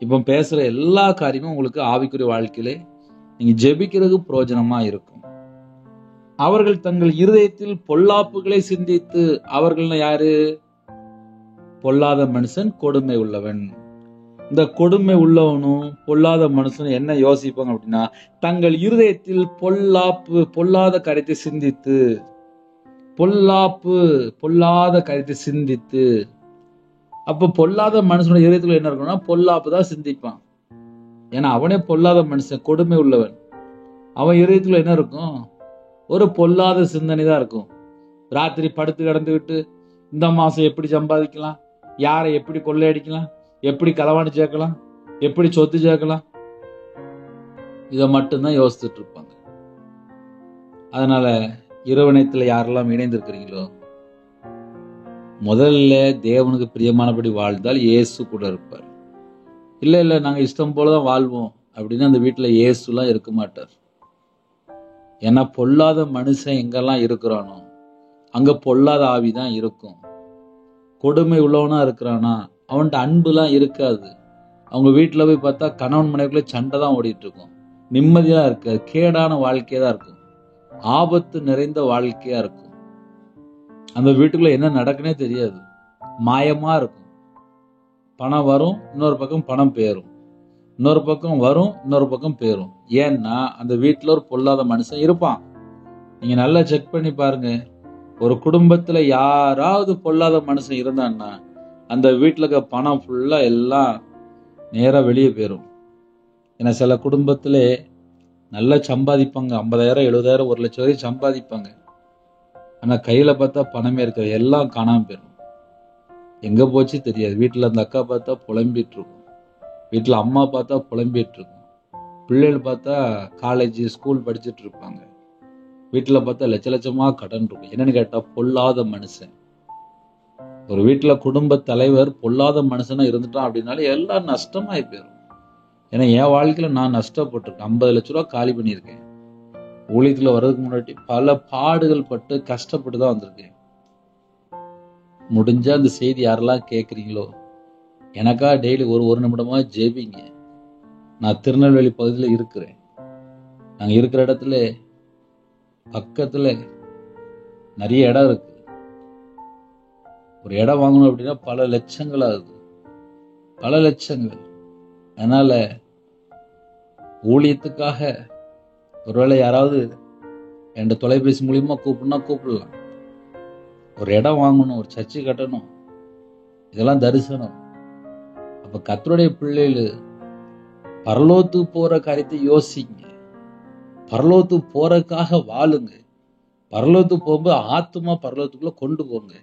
இப்ப பேசுற எல்லா காரியமும் உங்களுக்கு ஆவிக்குரிய வாழ்க்கையில நீங்க ஜெபிக்கிறதுக்கு பிரயோஜனமா இருக்கும். அவர்கள் தங்கள் இருதயத்தில் பொல்லாப்புகளை சிந்தித்து, அவர்கள் யாரு? பொல்லாத மனுஷன், கொடுமை உள்ளவன். இந்த கொடுமை உள்ளவனும் பொல்லாத மனுஷனும் என்ன யோசிப்பாங்க அப்படின்னா, தங்கள் இருதயத்தில் பொல்லாத காரியத்தை சிந்தித்து, பொல்லாத காரியத்தை சிந்தித்து. அப்ப பொல்லாத மனுஷனோட இதயத்துல என்ன இருக்கும்னா, பொல்லாப்பு தான் சிந்திப்பான். ஏன்னா அவனே பொல்லாத மனுஷன், கொடுமை உள்ளவன். அவன் இதயத்துல என்ன இருக்கும்? ஒரு பொல்லாத சிந்தனை தான் இருக்கும். ராத்திரி படுத்து கிடந்துகிட்டு இந்த மாசம் எப்படி சம்பாதிக்கலாம், யாரை எப்படி கொள்ளையடிக்கலாம், எப்படி களவாணி சேர்க்கலாம், எப்படி சொத்து சேர்க்கலாம், இதை மட்டும்தான் யோசிச்சுட்டு இருப்பாங்க. அதனால இரவு நேரத்துல யாரெல்லாம் இணைந்திருக்கிறீங்களோ, முதல்ல தேவனுக்கு பிரியமானபடி வாழ்ந்தால் இயேசு கூட இருப்பார். இல்லை நாங்கள் இஷ்டம் போலதான் வாழ்வோம் அப்படின்னு அந்த வீட்டில் இயேசுலாம் இருக்க மாட்டார். ஏன்னா பொல்லாத மனுஷன் எங்கெல்லாம் இருக்கிறானோ அங்க பொல்லாத ஆவிதான் இருக்கும். கொடுமை உள்ளவனா இருக்கிறானா அவன்கிட்ட அன்புலாம் இருக்காது. அவங்க வீட்டில் போய் பார்த்தா கணவன் மனைவிக்குள்ள சண்டை தான் ஓடிட்டு இருக்கும். நிம்மதியா இருக்காது. கேடான வாழ்க்கையா தான் இருக்கும். ஆபத்து நிறைந்த வாழ்க்கையா இருக்கும். அந்த வீட்டுக்குள்ள என்ன நடக்குன்னே தெரியாது. மாயமா இருக்கும். பணம் வரும், இன்னொரு பக்கம் பணம் போயிரும், இன்னொரு பக்கம் வரும், இன்னொரு பக்கம் போயிரும். ஏன்னா அந்த வீட்டுல ஒரு பொல்லாத மனுஷன் இருப்பான். நீங்க நல்லா செக் பண்ணி பாருங்க. ஒரு குடும்பத்துல யாராவது பொல்லாத மனுஷன் இருந்தான்னா அந்த வீட்டுல இருக்க பணம் ஃபுல்லா எல்லாம் நேரா வெளியே போயிரும். ஏன்னா சில குடும்பத்துல நல்லா சம்பாதிப்பாங்க. 50,000 70,000 1 லட்சம் வரைக்கும் சம்பாதிப்பாங்க. ஆனா கையில பார்த்தா பணமே இருக்காது. எல்லாம் காணாம போயிடும். எங்க போச்சு தெரியாது. வீட்டுல அந்த அக்கா பார்த்தா புலம்பிட்டு இருக்கும். வீட்டுல அம்மா பார்த்தா புலம்பிட்டு இருக்கும். பிள்ளைகள் பார்த்தா காலேஜ் ஸ்கூல் படிச்சுட்டு இருப்பாங்க. வீட்டுல பார்த்தா லட்ச லட்சமா கடன் இருக்கும். என்னன்னு கேட்டா பொல்லாத மனுஷன். ஒரு வீட்டுல குடும்ப தலைவர் பொல்லாத மனுஷனா இருந்துட்டான் அப்படின்னாலே எல்லாம் நஷ்டமாயி போயிடும். ஏன்னா என் வாழ்க்கையில நான் நஷ்டப்பட்டிருக்கேன். 50 லட்ச ரூபா காலி பண்ணியிருக்கேன். ஊழியத்துல வர்றதுக்கு முன்னாடி பல பாடுகள் பட்டு கஷ்டப்பட்டு தான் வந்திருக்கேன். முடிஞ்சா அந்த செய்தி யாரெல்லாம் கேட்குறீங்களோ எனக்கா டெய்லி ஒரு நிமிடமா ஜெபிங்க. நான் திருநெல்வேலி பகுதியில் இருக்கிறேன். நாங்கள் இருக்கிற இடத்துல பக்கத்துல நிறைய இடம் இருக்கு. ஒரு இடம் வாங்கணும் அப்படின்னா பல லட்சங்கள் ஆகுது. பல லட்சங்கள். அதனால ஊழியத்துக்காக ஒருவேளை யாராவது என் தொலைபேசி மூலியமா கூப்பிடணும்னா கூப்பிடலாம். ஒரு இடம் வாங்கணும், ஒரு சர்ச்சு கட்டணும், இதெல்லாம் தரிசனம். அப்ப கர்த்தருடைய பிள்ளைகள் பரலோகத்துக்கு போற காரியத்தை யோசிங்க. பரலோகத்துக்கு போறதுக்காக வாழுங்க. பரலோகத்துக்கு போகும்போது ஆத்துமா பரலோகத்துக்குள்ள கொண்டு போங்க.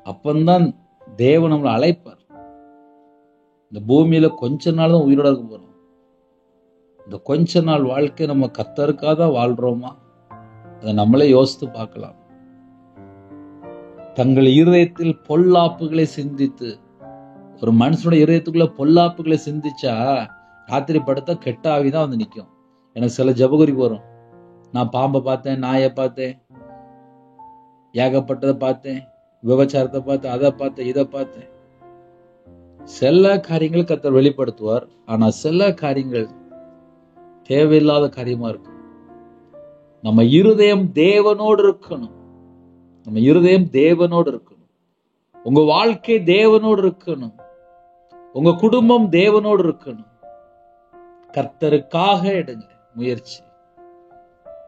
அப்பந்தான் தேவன் நம்மளை அழைப்பார். இந்த பூமியில கொஞ்ச நாள் தான் உயிரோட இருக்க போறோம். இந்த கொஞ்ச நாள் வாழ்க்கை நம்ம கர்த்தருக்காக தான் வாழ்றோமா? அதை நம்மளே யோசித்து பார்க்கலாம். தங்கள் இருதயத்தில் பொல்லாப்புகளை சிந்தித்து, ஒரு மனுஷனுடைய இருதயத்துக்குள்ள பொல்லாப்புகளை சிந்திச்சா ராத்திரி படுத்தா கெட்ட ஆவிதான் வந்து நிற்கும். எனக்கு சில ஜபகுறி வரும். நான் பாம்பை பார்த்தேன், நாயை பார்த்தேன், ஏகப்பட்டதை பார்த்தேன், விபச்சாரத்தை பார்த்தேன், அதை பார்த்தேன், இதை பார்த்தேன். சில காரியங்கள் கர்த்தர் வெளிப்படுத்துவார். ஆனா சில காரியங்கள் தேவையில்லாத காரியமா இருக்கும். நம்ம இருதயம் தேவனோடு இருக்கணும். நம்ம இருதயம் தேவனோடு இருக்கணும். உங்க வாழ்க்கை தேவனோடு இருக்கணும். உங்க குடும்பம் தேவனோடு இருக்கணும். கர்த்தருக்காக எடுங்க முயற்சி.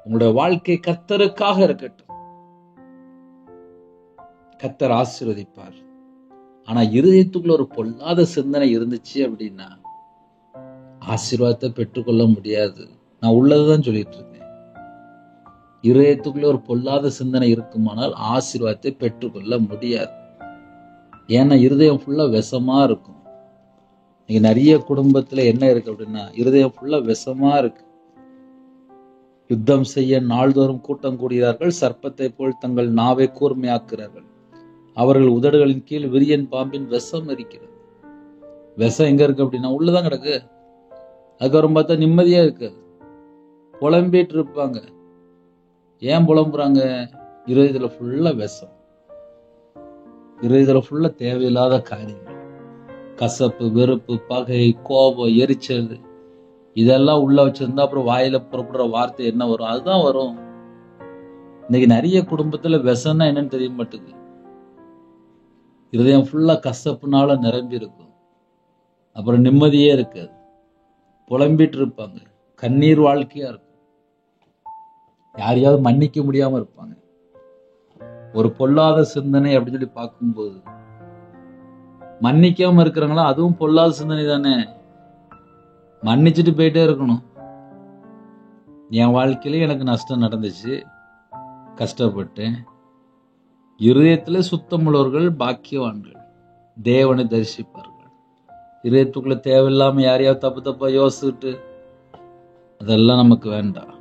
உங்களுடைய வாழ்க்கை கர்த்தருக்காக இருக்கட்டும். கர்த்தர் ஆசீர்வதிப்பார். ஆனா இருதயத்துக்குள்ள ஒரு பொல்லாத சிந்தனை இருந்துச்சு அப்படின்னா ஆசீர்வாதத்தை பெற்றுக்கொள்ள முடியாது. நான் உள்ளதுதான் சொல்லிட்டு இருக்கேன். இருதயத்துக்குள்ள ஒரு பொல்லாத சிந்தனை இருக்குமானால் ஆசீர்வாதத்தை பெற்றுக்கொள்ள முடியாது. ஏன்னா இருதயம் ஃபுல்லா விஷமா இருக்கும். நீங்க நிறைய குடும்பத்துல என்ன இருக்கு அப்படின்னா இருதயம் ஃபுல்லா விஷமா இருக்கு. யுத்தம் செய்ய நாள்தோறும் கூட்டம் கூடுகிறார்கள். சர்ப்பத்தை போல் தங்கள் நாவை கூர்மையாக்குறார்கள். அவர்கள் உதடுகளின் கீழ் விரியன் பாம்பின் விஷம் இருக்கிறது. விஷம் எங்க இருக்கு அப்படின்னா உள்ளதான் கிடக்கு. அதுக்கப்புறம் பார்த்தா நிம்மதியா இருக்காது. புலம்பிட்டு இருப்பாங்க. ஏன் புலம்புறாங்க? இருதயத்துல ஃபுல்லா விஷம். இருதயத்துல ஃபுல்லா தேவையில்லாத காரியங்கள். கசப்பு, வெறுப்பு, பகை, கோபம், எரிச்சல், இதெல்லாம் உள்ள வச்சிருந்தா அப்புறம் வாயில புறப்படுற வார்த்தை என்ன வரும்? அதுதான் வரும். இன்னைக்கு நிறைய குடும்பத்துல விஷம்னா என்னன்னு தெரிய மாட்டேங்குது. இருதயம் ஃபுல்லா கசப்புனால நிரம்பி இருக்கும். அப்புறம் நிம்மதியே இருக்காது. புலம்பிட்டு இருப்பாங்க. கண்ணீர் வாழ்க்கையா இருக்கும். யாரையாவது மன்னிக்க முடியாம இருப்பாங்க. ஒரு பொல்லாத சிந்தனை அப்படின்னு சொல்லி பார்க்கும்போது மன்னிக்காம இருக்கிறாங்களா? அதுவும் பொல்லாத சிந்தனை தானே. மன்னிச்சுட்டு போயிட்டே இருக்கணும். என் வாழ்க்கையில எனக்கு நஷ்டம் நடந்துச்சு, கஷ்டப்பட்டேன். இருதயத்துல சுத்தமுள்ளவர்கள் பாக்கியவான்கள், தேவனை தரிசிப்பார்கள். இருதயத்துக்குள்ள தேவையில்லாம யாரையாவது தப்பு தப்பா யோசிச்சுட்டு அதெல்லாம் நமக்கு வேண்டாம்.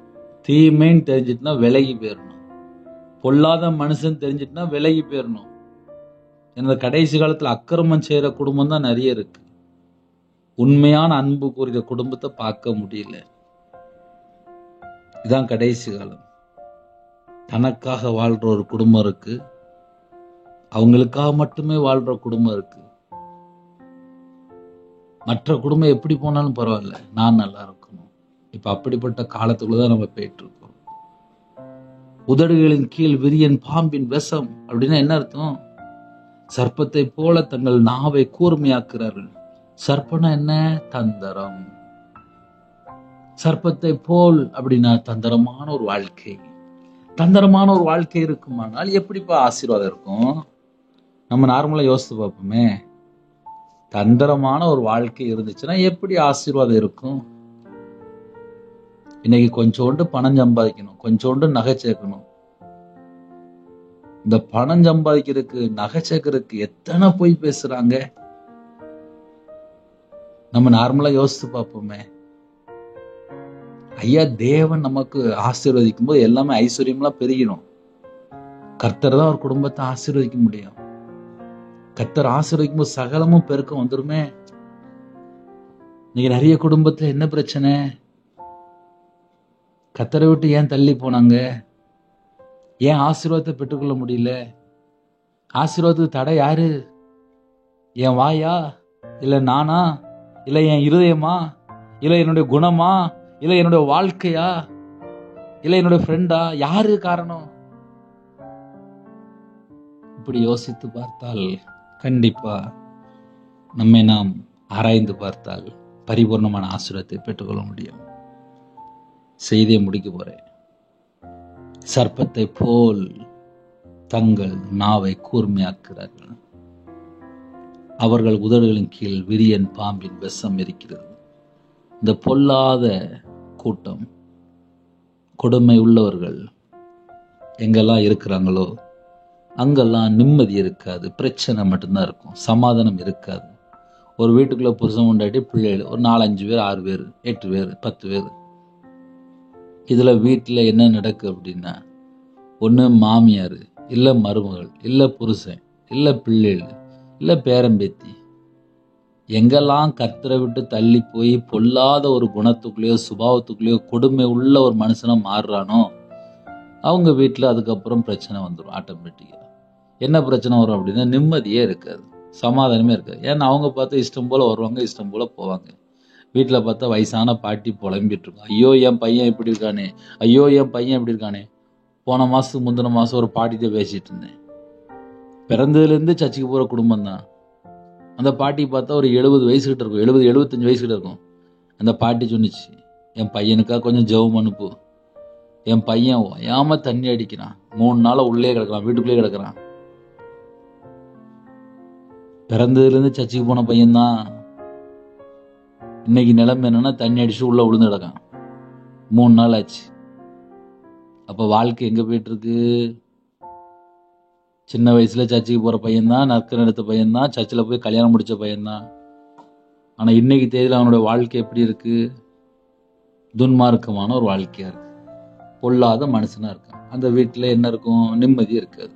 தீமைன்னு தெரிஞ்சிட்டுனா விலகி போயிடணும். பொல்லாத மனுஷன் தெரிஞ்சிட்டுனா விலகி போயிடணும். இந்த கடைசி காலத்துல அக்கிரமம் செய்யற குடும்பம் தான் நிறைய இருக்கு. உண்மையான அன்பு கூறிய குடும்பத்தை பார்க்க முடியல. இதான் கடைசி காலம். தனக்காக வாழ்ற ஒரு குடும்பம் இருக்கு, அவங்களுக்காக மட்டுமே வாழ்ற குடும்பம் இருக்கு. மற்ற குடும்பம் எப்படி போனாலும் பரவாயில்ல, நான் நல்லா இருக்கணும். இப்ப அப்படிப்பட்ட காலத்துக்குள்ளதான் நம்ம போயிட்டு இருக்கோம். உதடுகளின் கீழ் விரியன் பாம்பின் விஷம் அப்படின்னா என்ன அர்த்தம்? சர்ப்பத்தை போல தங்கள் நாவை கூர்மையாக்குறார்கள். சர்ப்பனா என்ன? தந்திரம். சர்ப்பத்தை போல் அப்படின்னா தந்திரமான ஒரு வாழ்க்கை. தந்திரமான ஒரு வாழ்க்கை இருக்குமானால் எப்படிப்பா ஆசீர்வாதம் இருக்கும்? நம்ம நார்மலா யோசித்து பார்ப்போமே. தந்திரமான ஒரு வாழ்க்கை இருந்துச்சுன்னா எப்படி ஆசீர்வாதம் இருக்கும்? இன்னைக்கு கொஞ்சோண்டு பணம் சம்பாதிக்கணும், கொஞ்சோண்டு நகை சேர்க்கணும். இந்த பணம் சம்பாதிக்கிறதுக்கு நகை சேர்க்கறதுக்கு எத்தனை போய் பேசுறாங்க. நம்ம நார்மலா யோசித்து பார்ப்போமே. ஐயா, தேவன் நமக்கு ஆசீர்வதிக்கும் போது எல்லாமே ஐஸ்வர்யம்லாம் பெருகிடும். கர்த்தர் தான் ஒரு குடும்பத்தை ஆசீர்வதிக்க முடியும். கர்த்தர் ஆசீர்வதிக்கும் போது சகலமும் பெருக்கம் வந்துருமே. இன்னைக்கு நிறைய குடும்பத்துல என்ன பிரச்சனை? கர்த்தரை விட்டு ஏன் தள்ளி போனாங்க? ஏன் ஆசீர்வாதத்தை பெற்றுக்கொள்ள முடியல? ஆசீர்வாதத்துக்கு தடை யாரு? என் வாயா, இல்ல நானா, இல்ல என் இருதயமா, இல்ல என்னுடைய குணமா, இல்ல என்னுடைய வாழ்க்கையா, இல்ல என்னுடைய ஃப்ரெண்டா? யாரு காரணம்? இப்படி யோசித்து பார்த்தால் கண்டிப்பா நம்மை நாம் ஆராய்ந்து பார்த்தால் பரிபூர்ணமான ஆசீர்வாதத்தை பெற்றுக்கொள்ள முடியும். செய்தியை முடிக்க போறேன். சர்ப்பத்தை போல் தங்கள் நாவை கூர்மையாக்குகிறார்கள். அவர்கள் உதடுகளின் கீழ் விரியன் பாம்பின் விஷம் இருக்கிறது. இந்த பொல்லாத கூட்டம், கொடுமை உள்ளவர்கள் எங்கெல்லாம் இருக்கிறாங்களோ அங்கெல்லாம் நிம்மதி இருக்காது, பிரச்சனை மட்டும்தான் இருக்கும், சமாதானம் இருக்காது. ஒரு வீட்டுக்குள்ள புருஷன் கொண்டாட்டி பிள்ளைகள் ஒரு 4-5 பேர், 6 பேர், 8 பேர், 10 பேர். இதுல வீட்டுல என்ன நடக்கு அப்படின்னா, ஒண்ணு மாமியார், இல்ல மருமகள், இல்ல புருஷன், இல்ல பிள்ளைகள், இல்ல பேரம்பேத்தி. எங்கெல்லாம் கர்த்தரை விட்டு தள்ளி போய் பொல்லாத ஒரு குணத்துக்குள்ளேயோ சுபாவத்துக்குள்ளேயோ கொடுமை உள்ள ஒரு மனுஷனா மாறுறானோ அவங்க வீட்டுல அதுக்கப்புறம் பிரச்சனை வந்துடும் ஆட்டோமேட்டிக்கா. என்ன பிரச்சனை வரும் அப்படின்னா, நிம்மதியே இருக்காது, சமாதானமே இருக்காது. ஏன்னா அவங்க பார்த்தா இஷ்டம் போல வருவாங்க, இஷ்டம் போல போவாங்க. வீட்டுல பார்த்தா வயசான பாட்டி புலம்பிட்டு இருக்கும், ஐயோ என் பையன் இப்படி இருக்கானே, ஐயோ என் பையன் இப்படி இருக்கானே. போன மாசத்துக்கு முந்தின மாசம் ஒரு பாட்டிகிட்ட பேசிட்டு இருந்தேன். பிறந்ததுல இருந்து சர்ச்சுக்கு போற குடும்பம் தான். அந்த பாட்டி பார்த்தா ஒரு 70 வயசு கிட்ட இருக்கும், 70-75 வயசு கிட்ட இருக்கும். அந்த பாட்டி சொன்னிச்சு, என் பையனுக்கா கொஞ்சம் ஜெபம் அனுப்பு. என் பையன் ஏமா தண்ணி அடிக்கிறான், 3 நாளா உள்ளே கிடக்குறான், வீட்டுக்குள்ளே கிடக்குறான். பிறந்ததுல இருந்து சர்ச்சுக்கு போன பையன்தான். இன்னைக்கு நிலைமை என்னன்னா, தண்ணி அடிச்சு உள்ள விழுந்து கிடக்கான். 3 நாள் ஆச்சு. அப்ப வாழ்க்கை எங்க போயிட்டு இருக்கு? சின்ன வயசுல சர்ச்சுக்கு போற பையன்தான், நற்கன் எடுத்த பையன்தான், சர்ச்சில் போய் கல்யாணம் முடிச்ச பையன்தான். ஆனா இன்னைக்கு தேதியில அவனோட வாழ்க்கை எப்படி இருக்கு? துன்மார்க்கமான ஒரு வாழ்க்கையா இருக்கு, பொல்லாத மனுஷனா இருக்கான். அந்த வீட்டுல என்ன இருக்கும்? நிம்மதி இருக்காது.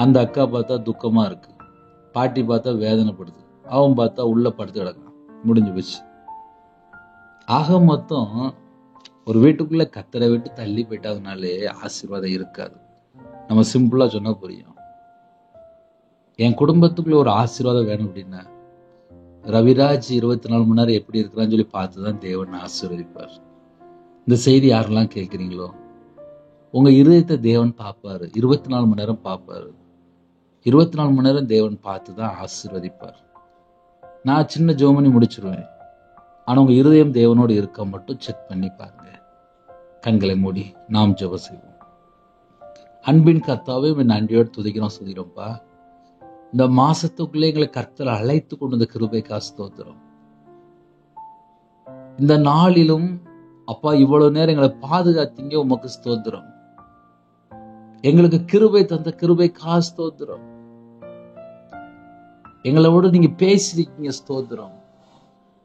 அந்த அக்கா பார்த்தா துக்கமா இருக்கு, பாட்டி பார்த்தா வேதனைப்படுது, அவன் பார்த்தா உள்ள படுத்து கிடக்கான். முடிஞ்சு போச்சு. ஆக மொத்தம் ஒரு வீட்டுக்குள்ள கர்த்தரை விட்டு தள்ளி போயிட்டாங்கனாலே ஆசீர்வாதம் இருக்காது. நம்ம சிம்பிளா சொன்னா புரியும். என் குடும்பத்துக்குள்ள ஒரு ஆசீர்வாதம் வேணும் அப்படின்னா, ரவிராஜ் 24 மணி நேரம் எப்படி இருக்கிறான்னு சொல்லி பார்த்துதான் தேவன் ஆசீர்வதிப்பார். இந்த செய்தி யாரெல்லாம் கேட்குறீங்களோ, உங்க இருதயத்தை தேவன் பார்ப்பாரு, 24 மணி நேரம் பார்ப்பாரு. 24 மணி நேரம் தேவன் பார்த்துதான் ஆசீர்வதிப்பார். நான் சின்ன ஜெபம் பண்ணி முடிச்சிருவேன். ஆனா உங்க இருதயம் தேவனோடு இருக்க மட்டும் செக் பண்ணி பாருங்க. கண்களை மூடி நாம் ஜெபம் செய்வோம். அன்பின் கர்த்தாவே, நன்றியோடு துதிக்கிறோம், சுதிக்கிறோம்ப்பா. இந்த மாசத்துக்குள்ளே எங்களை கர்த்தர் அழைத்து கொண்டு இந்த கிருபைக்காக ஸ்தோத்திரம். இந்த நாளிலும் அப்பா இவ்வளவு நேரம் எங்களை பாதுகாத்தீங்க, உமக்கு ஸ்தோத்திரம். எங்களுக்கு கிருபை தந்த கிருபைக்காக ஸ்தோத்திரம். எங்களோட நீங்க பேசிருக்கீங்க, ஸ்தோத்திரம்.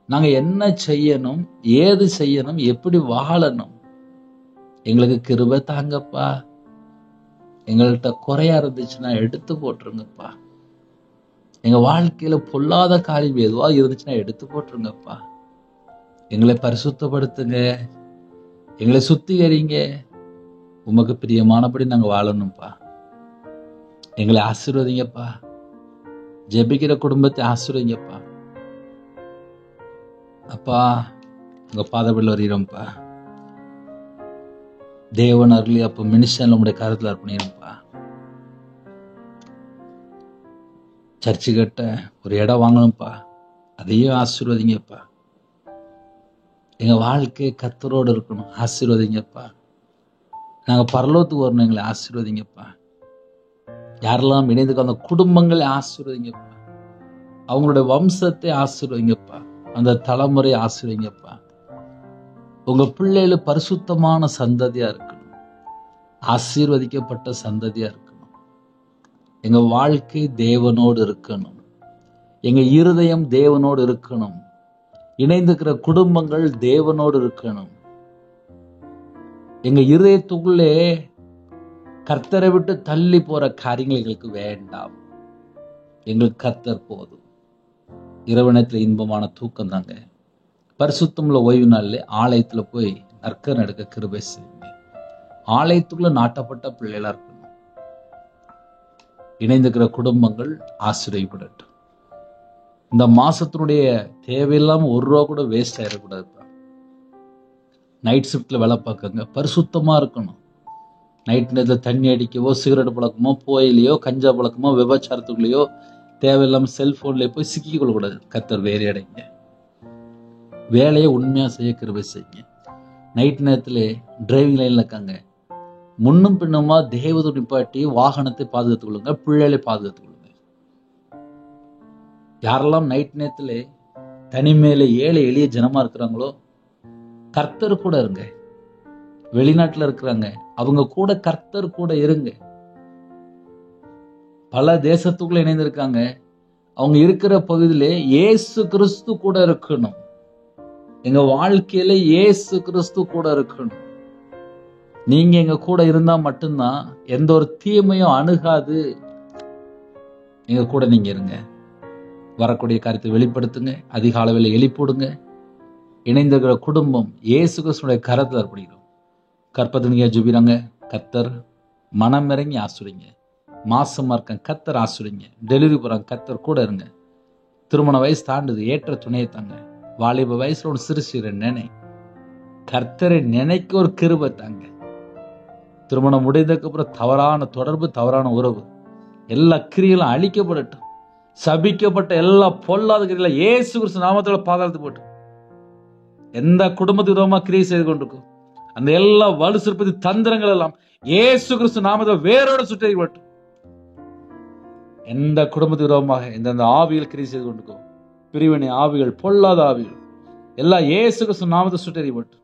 நாங்க என்ன செய்யணும், ஏது செய்யணும், எப்படி வாழணும், எங்களுக்கு கிருபை தாங்கப்பா. எங்கள்கிட்ட குறையா இருந்துச்சுன்னா எடுத்து போட்டுருங்கப்பா. எங்க வாழ்க்கையில பொல்லாத காரியம் எதுவா இருந்துச்சுன்னா எடுத்து போட்டுருங்கப்பா. எங்களை பரிசுத்தப்படுத்துங்க, எங்களை சுத்திகரிங்க. உமக்கு பிரியமானபடி நாங்க வாழணும்ப்பா. எங்களை ஆசீர்வதிங்கப்பா. ஜெபிக்கிற குடும்பத்தை ஆசீர்வதிங்கப்பா. அப்பா, உங்க பாதபடியில் வருகிறோம்ப்பா. தேவன் அருளி அப்ப மினிஷன் உங்களுடைய கருத்துல அர்ப்பணிப்பா. சர்ச்சு கட்ட ஒரு இடம் வாங்கணும்ப்பா, அதையும் ஆசீர்வதிங்கப்பா. எங்க வாழ்க்கை கர்த்தரோடு இருக்கணும், ஆசீர்வதிங்கப்பா. நாங்க பரலோகத்துக்கு வரணும், எங்களை ஆசீர்வதிங்கப்பா. யாரெல்லாம் இணைந்து அந்த குடும்பங்களை ஆசீர்வதிங்கப்பா. அவங்களுடைய வம்சத்தை ஆசீர்வதிங்கப்பா. அந்த தலைமுறை ஆசீர்வதிங்கப்பா. உங்க பிள்ளைகள் பரிசுத்தமான சந்ததியா இருக்கணும், ஆசீர்வதிக்கப்பட்ட சந்ததியா இருக்கணும். எங்க வாழ்க்கை தேவனோடு இருக்கணும், எங்க இருதயம் தேவனோடு இருக்கணும், இணைந்திருக்கிற குடும்பங்கள் தேவனோடு இருக்கணும். எங்க இருதயத்துக்குள்ளே கர்த்தரை விட்டு தள்ளி போற காரியங்கள் எங்களுக்கு வேண்டாம். எங்களுக்கு கர்த்தர் போதும். இரவு நேரத்தில் இன்பமான தூக்கம் தாங்க. பரிசுத்தமுள்ள ஓய்வு நாளில் ஆலயத்துல போய் நற்கர் எடுக்க கிருபை செய்யுங்க. ஆலயத்துக்குள்ள நாட்டப்பட்ட பிள்ளைகளா இருக்கணும். இணைந்திருக்கிற குடும்பங்கள் ஆசீர்வதிக்கப்படட்டும். இந்த மாசத்தினுடைய தேவையில்லாம ₹1 கூட வேஸ்ட் ஆயிடக்கூடாது. நைட் ஷிப்ட்ல வேலை பார்க்கங்க, பரிசுத்தமா இருக்கணும். நைட் நேரத்தில் தண்ணி அடிக்கவோ, சிகரெட் பழக்கமோ, புகையிலையோ, கஞ்சா பழக்கமோ, விபச்சாரத்துக்குள்ளேயோ, தேவையில்லாம செல்போன்லயோ போய் சிக்கிக் கொள்ளக்கூடாது. கர்த்தர் வேறு அடைங்க. வேலையை உண்மையா செய்ய கிருபை செய்யுங்க. நைட் நேரத்தில் டிரைவிங் லைன்ல இருக்காங்க, முன்னும் பின்னுமா தேவதை நிப்பாட்டி வாகனத்தை பாதுகாத்துக் கொள்ளுங்க, பிள்ளைகளை பாதுகாத்துக் கொள்ளுங்க. யாரெல்லாம் நைட் நேரத்தில் தனிமையில ஏழை எளிய ஜனமா இருக்கிறாங்களோ, கர்த்தர் கூட இருங்க. வெளிநாட்டுல இருக்கிறாங்க, அவங்க கூட கர்த்தர் கூட இருங்க. பல தேசத்துக்குள்ள இணைந்திருக்காங்க, அவங்க இருக்கிற பகுதியில இயேசு கிறிஸ்து கூட இருக்கணும். எங்க வாழ்க்கையில இயேசு கிறிஸ்து கூட இருக்கணும். நீங்க எங்க கூட இருந்தா மட்டும்தான் எந்த ஒரு தீமையும் அணுகாது. எங்க கூட நீங்க இருங்க. வரக்கூடிய காரியத்தை வெளிப்படுத்துங்க. அதிக அளவில் எழுப்பிடுங்க. இணைந்திருக்கிற குடும்பம் இயேசு கிறிஸ்துடைய கரத்தில் அர்ப்பணிக்கிறோம். கற்பத்தினியா ஜுபிறாங்க, கர்த்தர் மனம் இறங்கி ஆசுரிங்க. மாசமா இருக்காங்க, கர்த்தர் ஆசுரிங்க. டெலிவரி போறாங்க, கர்த்தர் கூட இருங்க. திருமண வயசு தாண்டுது, ஏற்ற துணையை தாங்க. வாலிப வயசுல ஒரு சிறு சிறு நினை, கர்த்தரை நினைக்க ஒரு கிருபை தாங்க. திருமணம் முடிந்ததுக்கு அப்புறம் தவறான தொடர்பு, தவறான உறவு எல்லா கிரியெல்லாம் அழிக்கப்படட்டும். சபிக்கப்பட்ட எல்லா பொல்லாத கிரியில இயேசு கிறிஸ்து நாமத்தோட பாதாளத்து போட்டு எந்த குடும்பத்துக்கு விரோதமா கிரியை செய்து கொண்டிருக்கும் அந்த எல்லா வலு சிற்பதி தந்திரங்கள் எல்லாம் இயேசு கிறிஸ்து நாமத்தை வேரோட சுட்டெரிக்கப்பட்டு, எந்த குடும்பத்துக்கு விரோதமாக எந்தெந்த ஆவிகள் கிரியை செய்து கொண்டிருக்கும் பிரிவினை ஆவிகள், பொல்லாத ஆவிகள் எல்லாம் இயேசு கிறிஸ்து நாமத்தை சுட்டெரிக்கப்பட்டு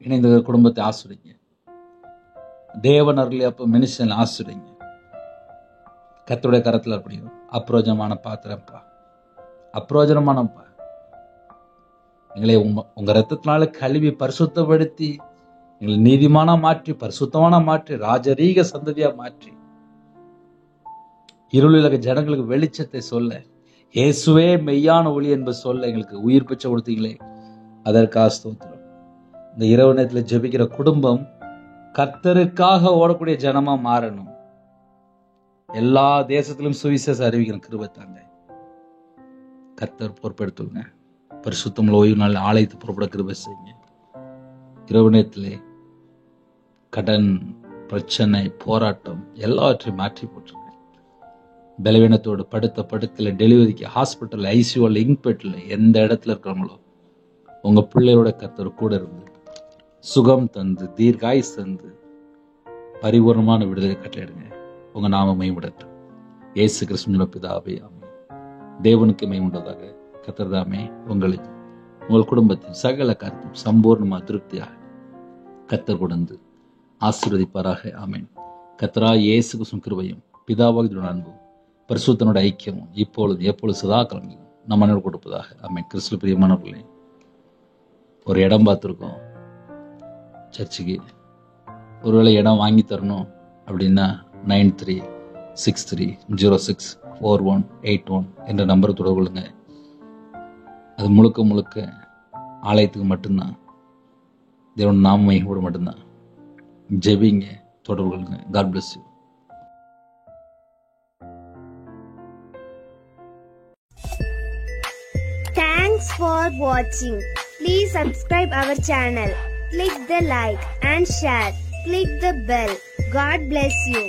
இணைந்த குடும்பத்தை ஆசிரிங்க. தேவன் அருளி அப்ப மனுஷன் ஆசிரிங்க. கர்த்தருடைய கரத்துல அப்படியும் அப்ரோஜனமான பாத்திரம்ப்பா, அப்ரோஜனமானப்பா. எங்களை உங்க ரத்தத்தினால கழுவி பரிசுத்தப்படுத்தி எங்களை நீதிமானா மாற்றி, பரிசுத்தமான மாற்றி, ராஜரீக சந்ததியா மாற்றி, இருளில் ஜனங்களுக்கு வெளிச்சத்தை சொல்ல, இயேசுவே மெய்யான ஒளி என்பது சொல்ல எங்களுக்கு உயிர் பிச்சை கொடுத்தீங்களே, அதற்காக ஸ்தோத்திரம். இந்த இரவு நேரத்தில் ஜெபிக்கிற குடும்பம் கர்த்தருக்காக ஓடக்கூடிய ஜனமா மாறணும். எல்லா தேசத்திலும் சுவிசேஷம் அறிவிக்கிற கிருபை தாங்க. கர்த்தர் பொறுப்பெடுத்துங்க. பரிசுத்தமுள்ள ஓய்வு நாள் ஆலயத்தை புறப்பட கிருபை செய்யுங்க. இரவு நேரத்திலே கடன் பிரச்சனை, போராட்டம் எல்லாவற்றையும் மாற்றி போட்டுருங்க. பலவீனத்தோடு படுத்த படுக்கல, டெலிவரிக்கு ஹாஸ்பிட்டல், ஐசியூல, இன்பெட்டில் எந்த இடத்துல இருக்கிறவங்களோ உங்க பிள்ளையோட கர்த்தர் கூட இருந்து சுகம் தந்து, தீர்காயுசு தந்து, பரிபூர்ணமான விடுதலை கட்டளையிடுங்க. உங்க நாம மைவிடட்டும். இயேசு கிறிஸ்துவின் பிதாவே, ஆமென். தேவனுக்கு மைவுண்டதாக. கர்த்தர் தாமே உங்களை உங்கள் குடும்பத்தின் சகல காரியத்தையும் சம்பூர்ணமா திருப்தியாக கர்த்தர் கொடுத்து ஆசீர்வதிப்பாராக. ஆமென். கர்த்தராகிய இயேசு கிறிஸ்துவின் கிருபையும் பிதாவாகிய அன்பும் பரிசுத்தனோட ஐக்கியமும் இப்பொழுது எப்பொழுது சதா காலங்களிலும் நம்ம மனதில் கொடுப்பதாக. ஆமென். கிறிஸ்து பிரியமானவர்களே, ஒரு இடம் பார்த்துருக்கோம் சர்ச்சுக்கு. ஒருவேளை இடம் வாங்கி தரணும் அப்படின்னா 93 63064181 என்ற நம்பரை தொடர்பு கொள்ளுங்க. அது முழுக்க முழுக்க ஆலயத்துக்கு மட்டும்தான், தேவன் நாம மகிமைப்பட மட்டும்தான். ஜெபிங்க, தொடர்பு கொள்ளுங்க. God bless you. Thanks for watching. Please subscribe our channel. Click the like and share. Click the bell. God bless you.